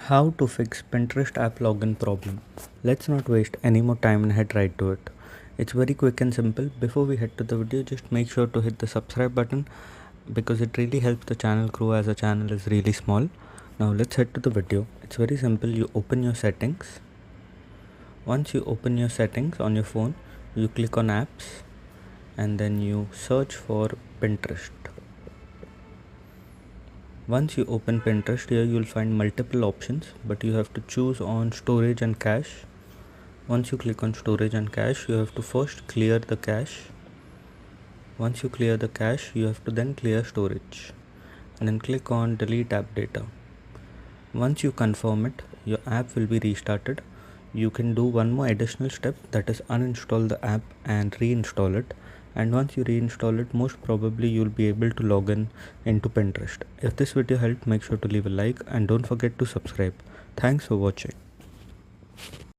How to fix Pinterest app login problem. Let's not waste any more time and head right to it. It's very quick and simple. Before we head to the video, just make sure to hit the subscribe button because it really helps the channel grow as the channel is really small. Now let's head to the video. It's very simple. You open your settings. Once you open your settings on your phone, you click on apps and then you search for Pinterest. Once you open Pinterest, here you will find multiple options, but you have to choose on storage and cache. Once you click on storage and cache, you have to first clear the cache. Once you clear the cache, you have to then clear storage and then click on delete app data. Once you confirm it, your app will be restarted. You can do one more additional step, that is uninstall the app and reinstall it. And once you reinstall it, most probably you'll be able to log in into Pinterest. If this video helped, make sure to leave a like and don't forget to subscribe. Thanks for watching.